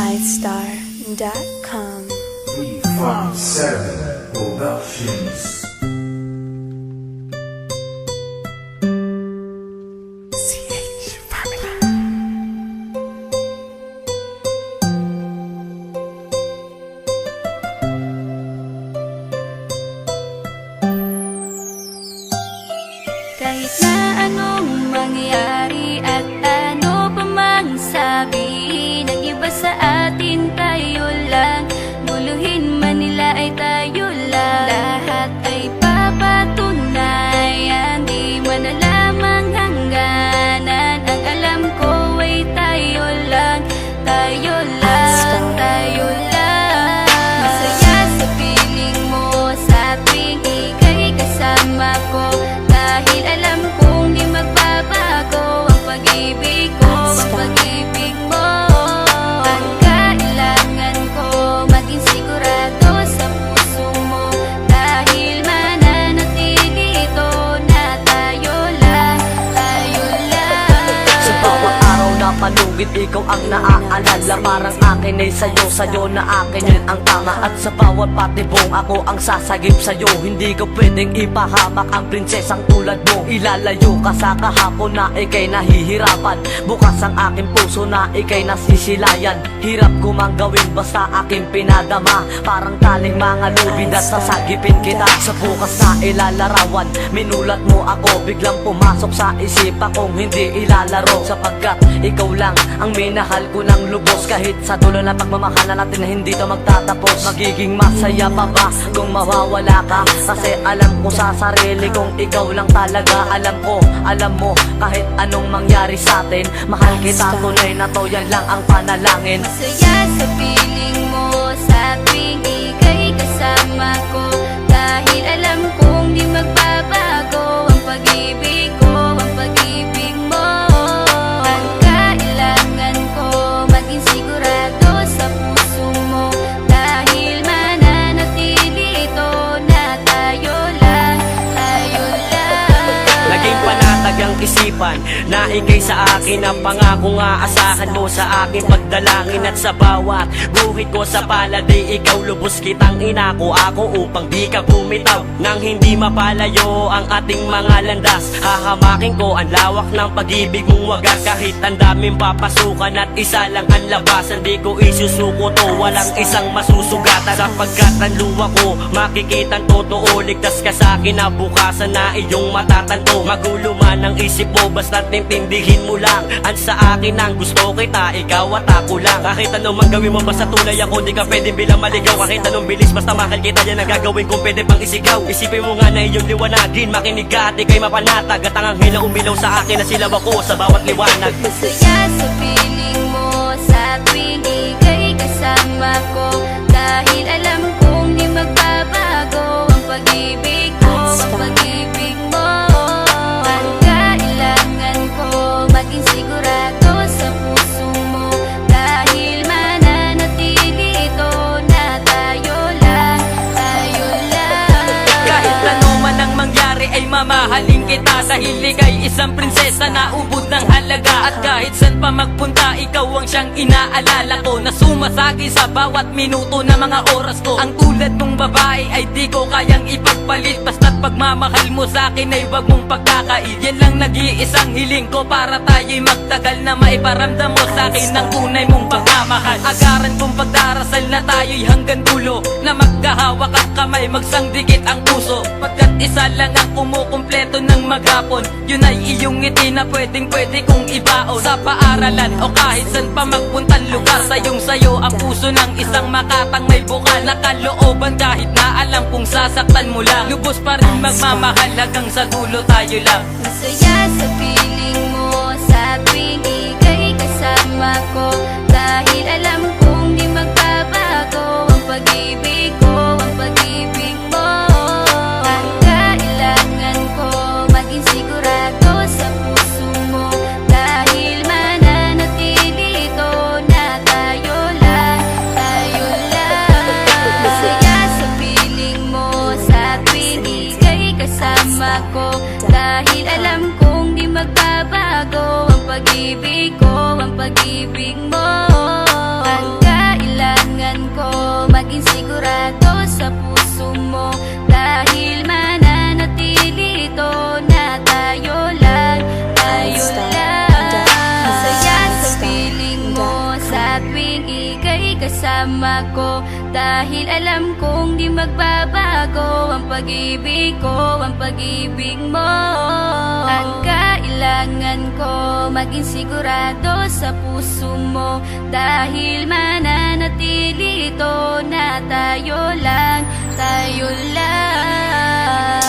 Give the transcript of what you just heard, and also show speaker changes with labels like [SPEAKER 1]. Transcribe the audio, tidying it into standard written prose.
[SPEAKER 1] Lightstar.com.
[SPEAKER 2] 357 Productions.
[SPEAKER 3] Kahit na anong mangyari at ano pa mang sabihin ng iba sa atin, tayo lang. Muluhin man nila ay tayo lang. Lahat ay papatunayan, di man alamang hangganan. Ang alam ko ay tayo lang, tayo lang, tayo lang. Masaya sa piling mo sa tuwing ika'y kasama ko, dahil alam kong di magbabago ang pag-ibig ko, ang pag-ibig mo. Ang kailangan ko maging sigurado sa puso mo, dahil mananatili ito na tayo lang, tayo lang.
[SPEAKER 4] Sa bawat araw na palugit, ikaw ang naaalala. Parang akin ay sa'yo na akin yun ang tama. At sa bawat patibong, ako ang sasagip sa'yo. Hindi ko pwedeng ipahamak ang prinsesang tulad mo. Ilalayo ka sa kahapon na ika'y nahihirapan. Bukas ang aking puso na ika'y nasisilayan. Hirap ko mang gawin basta aking pinadama. Parang taling mga lubid at sasagipin kita. Sa bukas na ilalarawan, minulat mo ako. Biglang pumasok sa isipa kong hindi ilalaro, sapagkat ikaw lang ang minahal ko ng lubos. Kahit sa dulo na pagmamahalan natin na hindi to magtatapos. Magiging masaya pa ba kung mawawala ka? Kasi alam ko sa sarili kong ikaw lang talaga. Alam ko, alam mo, kahit anong mangyari sa atin, mahal kita tunay na to, yan lang ang panalangin.
[SPEAKER 3] Masaya sa piling mo sa tuwing ika'y kasama ko, dahil alam kong di magbabago ang pag-ibig ko, ang pag-ibig mo. Ang kailangan ko maging sigurado sa puso mo, dahil mananatili ito na tayo lang, tayo lang.
[SPEAKER 4] Naging panatag ang isipan na ikay sa akin ang pangako nga asahan mo sa akin pagdalangin. At sa bawat guhit ko sa palad ay ikaw lubos kitang inako ako upang di ka bumitaw. Nang hindi mapalayo ang ating mga landas, hahamakin ko ang lawak ng pag-ibig mong wagas. Kahit ang daming papasukan at isa lang ang labasan, di ko isusuko to, walang isang masusugatan. Sapagkat ang luwa ko makikitang totoo, ligtas ka sa akin na bukasan na iyong matatanto. Magulo man ang isip mo, basta't intindihin mo lang ang sa akin ang gusto kita, ikaw at ako lang. Kahit anong man gawin mo, basta tunay ako, di ka pwedeng bilang maligaw. Kahit anong bilis, basta mahal kita, yan ang gagawin kung pwede pang isigaw. Isipin mo nga na iyong liwanagin, makinig ka at ika'y mapanatag. At ang anghel na umilaw sa akin na silaw ako sa bawat liwanag.
[SPEAKER 3] Masaya sa piling mo sa tuwing ika'y kasama ko, dahil alam kong di magbabago ang pag-ibig ko, ang pag-ibig mo. Ang kailangan ko maging sigurado sa puso mo, dahil mananatili ito na tayo lang, tayo lang.
[SPEAKER 5] Kahit ano man ang mangyari ay mamahalin kita, dahil ika'y isang prinsesa na ubod ng halaga. At kahit saan pa magpunta, ikaw ang siyang inaalala ko, na sumasagi sa bawat minuto na mga oras ko. Ang tulad mong babae ay di ko kayang ipagpalit, basta't pagmamahal mo sa akin ay wag mong pagkakait. Yan lang nag-iisang hiling ko para tayo'y magtagal, na maiparamdam mo sa akin ang tunay mong pagmamahal. Agaran kong pagdarasal na tayo'y hanggang dulo, na magkahawak ang kamay, magsangdikit ang puso. Pagkat isa lang ang kumukumpleto ng maghapon, yun ay iyong ngiti na pwedeng-pwede kong ibaon. Sa paaralan o kahit saan pa magpuntang lugar, sayong-sayo ang puso ng isang makatang may bukal na kalooban. Kahit na alam kung sasaktan mo lang, lubos pa rin magmamahal hanggang sa dulo tayo lang.
[SPEAKER 3] Masaya sa piling mo sa tuwing ika'y kasama ko, dahil alam kong di magbabago ang pag-ibig ko, ang pag-ibig mo. Ang kailangan ko maging sigurado sa puso mo, dahil mananatili ito na tayo lang, tayo lang. Masaya sa piling mo sa tuwing ika'y kasama ko, dahil alam kong di magbabago ang pag-ibig ko, ang pag-ibig mo. Ang kasama ko. Dahil alam kong di magbabago ang pag-ibig ko, ang pag-ibig mo. Ang kailangan ko maging sigurado sa puso mo, dahil mananatili ito na tayo lang, tayo lang.